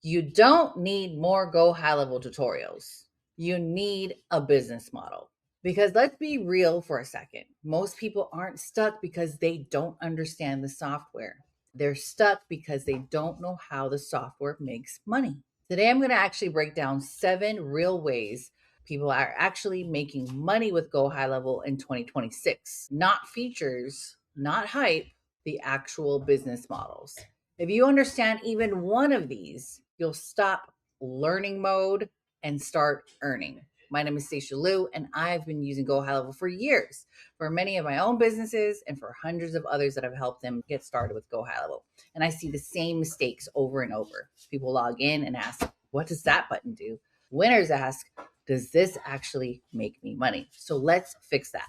You don't need more Go High Level tutorials. You need a business model. Because let's be real for a second. Most people aren't stuck because they don't understand the software. They're stuck because they don't know how the software makes money. Today, I'm going to actually break down 7 real ways people are actually making money with Go High Level in 2026. Not features, not hype, the actual business models. If you understand even one of these, you'll stop learning mode and start earning. My name is Stacia Liu, and I've been using GoHighLevel for years, for many of my own businesses and for hundreds of others that have helped them get started with GoHighLevel. And I see the same mistakes over and over. People log in and ask, what does that button do? Winners ask, does this actually make me money? So let's fix that.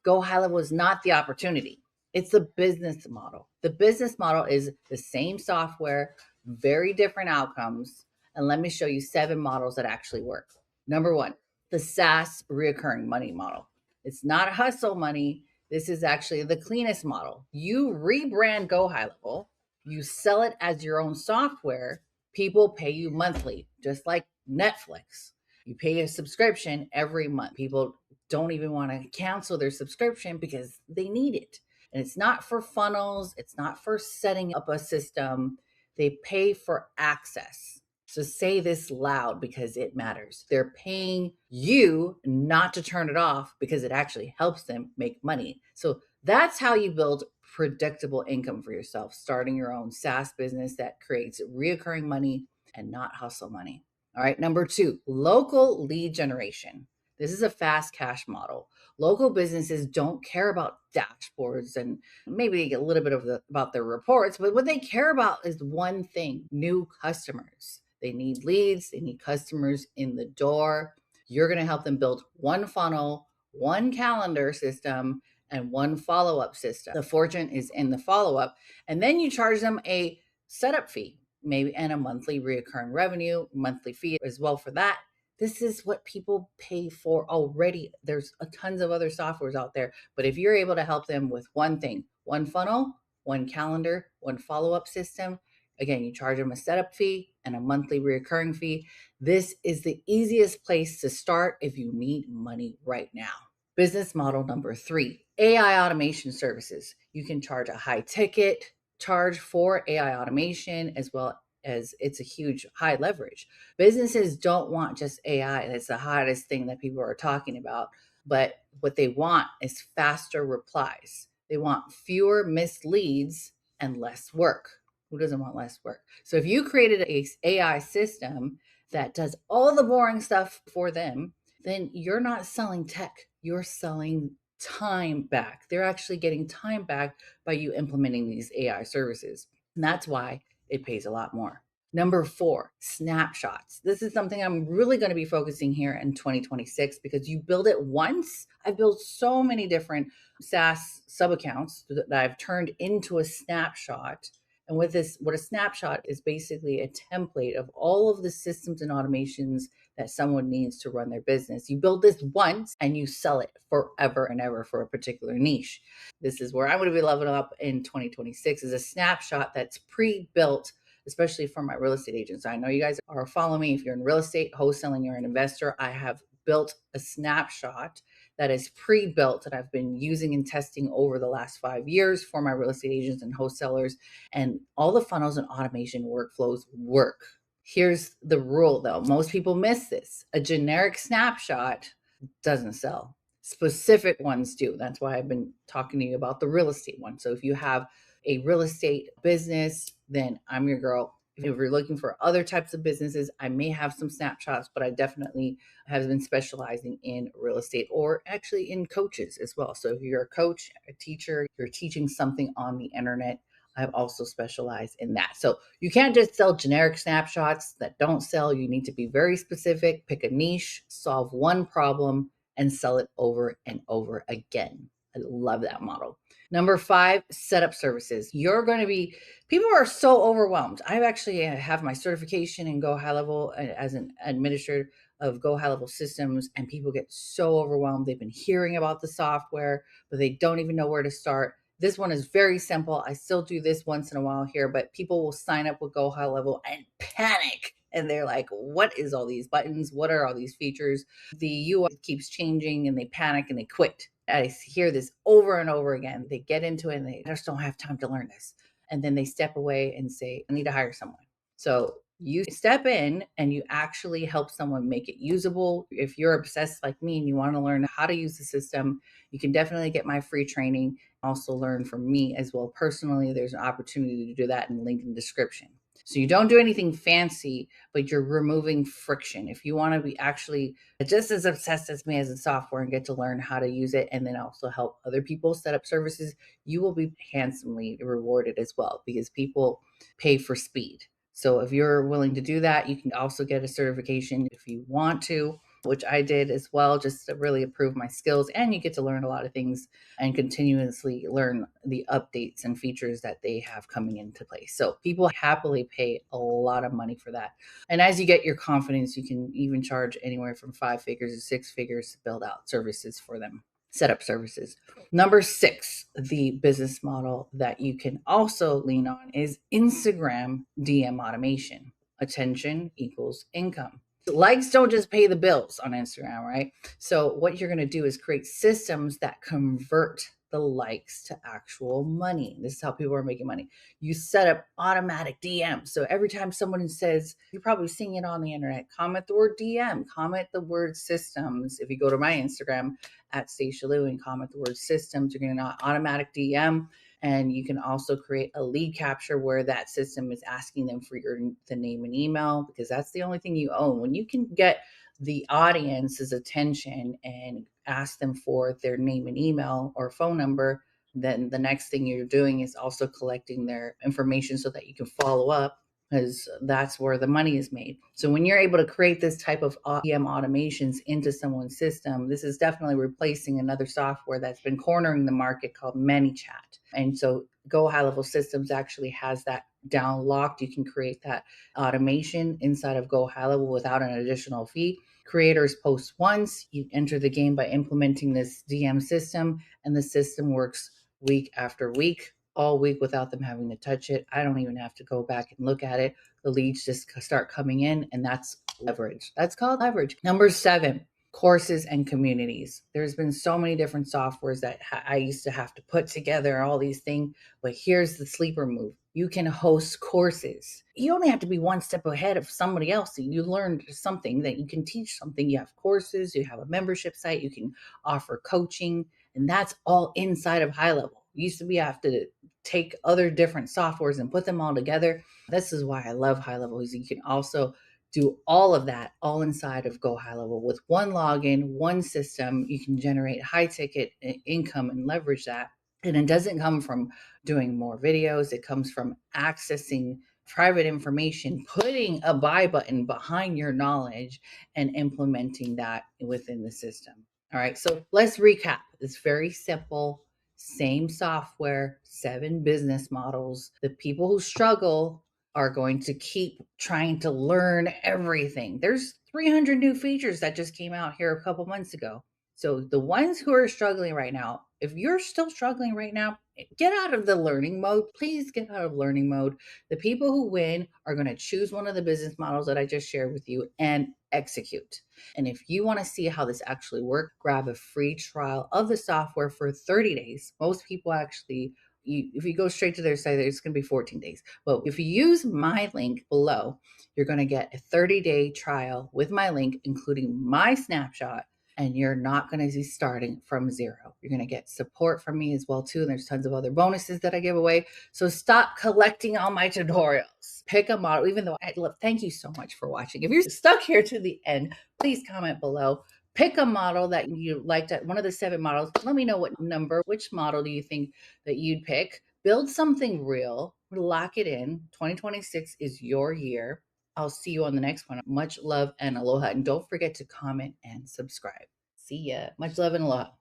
GoHighLevel is not the opportunity. It's the business model. The business model is the same software, very different outcomes. And let me show you 7 models that actually work. Number 1, the SaaS Recurring Money model. It's not hustle money. This is actually the cleanest model. You rebrand GoHighLevel, you sell it as your own software, people pay you monthly, just like Netflix. You pay a subscription every month. People don't even want to cancel their subscription because they need it. And it's not for funnels, it's not for setting up a system. They pay for access. So say this loud because it matters. They're paying you not to turn it off because it actually helps them make money. So that's how you build predictable income for yourself, starting your own SaaS business that creates reoccurring money and not hustle money. All right. Number 2, local lead generation. This is a fast cash model. Local businesses don't care about dashboards and maybe a little bit about their reports, but what they care about is one thing: new customers. They need leads, they need customers in the door. You're going to help them build one funnel, one calendar system, and one follow-up system. The fortune is in the follow-up. And then you charge them a setup fee, maybe, and a monthly recurring revenue, monthly fee as well for that. This is what people pay for already. There's tons of other softwares out there, but if you're able to help them with one thing, one funnel, one calendar, one follow-up system, again, you charge them a setup fee and a monthly recurring fee. This is the easiest place to start if you need money right now. Business model number 3, AI automation services. You can charge a high ticket charge for AI automation, as well as it's a huge high leverage. Businesses don't want just AI. That's the hottest thing that people are talking about. But what they want is faster replies. They want fewer missed leads and less work. Who doesn't want less work? So if you created an AI system that does all the boring stuff for them, then you're not selling tech. You're selling time back. They're actually getting time back by you implementing these AI services. And that's why it pays a lot more. Number 4, snapshots. This is something I'm really going to be focusing here in 2026 because you build it once. I've built so many different SaaS sub accounts that I've turned into a snapshot. And with this, what a snapshot is basically a template of all of the systems and automations that someone needs to run their business. You build this once and you sell it forever and ever for a particular niche. This is where I'm going to be leveling up in 2026 is a snapshot that's pre-built, especially for my real estate agents. I know you guys are following me. If you're in real estate, wholesaling, you're an investor, I have built a snapshot that is pre-built that I've been using and testing over the last 5 years for my real estate agents and wholesalers. And all the funnels and automation workflows work. Here's the rule though. Most people miss this. A generic snapshot doesn't sell. Specific ones do. That's why I've been talking to you about the real estate one. So if you have a real estate business, then I'm your girl. If you're looking for other types of businesses, I may have some snapshots, but I definitely have been specializing in real estate or actually in coaches as well. So if you're a coach, a teacher, you're teaching something on the internet, I've also specialized in that. So you can't just sell generic snapshots that don't sell. You need to be very specific, pick a niche, solve one problem, and sell it over and over again. I love that model. Number 5, setup services. People are so overwhelmed. I actually have my certification in GoHighLevel as an administrator of GoHighLevel systems, and people get so overwhelmed. They've been hearing about the software, but they don't even know where to start. This one is very simple. I still do this once in a while here, but people will sign up with GoHighLevel and panic. And they're like, what is all these buttons? What are all these features? The UI keeps changing and they panic and they quit. I hear this over and over again. They get into it and they just don't have time to learn this. And then they step away and say, I need to hire someone. So you step in and you actually help someone make it usable. If you're obsessed like me and you want to learn how to use the system, you can definitely get my free training. Also learn from me as well personally. There's an opportunity to do that in the link in the description. So you don't do anything fancy, but you're removing friction. If you want to be actually just as obsessed as me as a software and get to learn how to use it and then also help other people set up services, you will be handsomely rewarded as well because people pay for speed. So if you're willing to do that, you can also get a certification if you want to, which I did as well, just to really improve my skills. And you get to learn a lot of things and continuously learn the updates and features that they have coming into place. So people happily pay a lot of money for that. And as you get your confidence, you can even charge anywhere from 5 figures to 6 figures to build out services for them, set up services. Number 6, the business model that you can also lean on is Instagram DM automation. Attention equals income. Likes don't just pay the bills on Instagram, right? So what you're going to do is create systems that convert the likes to actual money. This is how people are making money. You set up automatic DMs. So every time someone says, you're probably seeing it on the internet, comment the word DM, comment the word systems. If you go to my Instagram at Stacia Lou and comment the word systems, you're getting an automatic DM. And you can also create a lead capture where that system is asking them for the name and email, because that's the only thing you own. When you can get the audience's attention and ask them for their name and email or phone number, then the next thing you're doing is also collecting their information so that you can follow up, because that's where the money is made. So when you're able to create this type of DM automations into someone's system, this is definitely replacing another software that's been cornering the market called ManyChat. And so GoHighLevel Systems actually has that down locked. You can create that automation inside of GoHighLevel without an additional fee. Creators post once, you enter the game by implementing this DM system, and the system works week after week, all week without them having to touch it. I don't even have to go back and look at it. The leads just start coming in, and that's leverage. That's called leverage. Number 7, courses and communities. There's been so many different softwares that I used to have to put together all these things, but here's the sleeper move. You can host courses. You only have to be one step ahead of somebody else. You learned something that you can teach something. You have courses, you have a membership site, you can offer coaching, and that's all inside of GoHighLevel. Used to be I have to take other different softwares and put them all together. This is why I love GoHighLevel, is you can also do all of that all inside of GoHighLevel with one login, one system. You can generate high ticket income and leverage that. And it doesn't come from doing more videos. It comes from accessing private information, putting a buy button behind your knowledge and implementing that within the system. All right, so let's recap. It's very simple. Same software, 7 business models. The people who struggle are going to keep trying to learn everything. There's 300 new features that just came out here a couple months ago. So the ones who are struggling right now, if you're still struggling right now, get out of the learning mode. Please get out of learning mode. The people who win are going to choose one of the business models that I just shared with you and execute. And if you want to see how this actually works, grab a free trial of the software for 30 days. Most people actually, if you go straight to their site, it's going to be 14 days. But if you use my link below, you're going to get a 30-day trial with my link, including my snapshot, and you're not going to be starting from zero. You're going to get support from me as well too. And there's tons of other bonuses that I give away. So stop collecting all my tutorials. Pick a model, even though I love, thank you so much for watching. If you're stuck here to the end, please comment below. Pick a model that you liked, one of the 7 models. Let me know what number, which model do you think that you'd pick. Build something real, lock it in. 2026 is your year. I'll see you on the next one. Much love and aloha. And don't forget to comment and subscribe. See ya. Much love and aloha.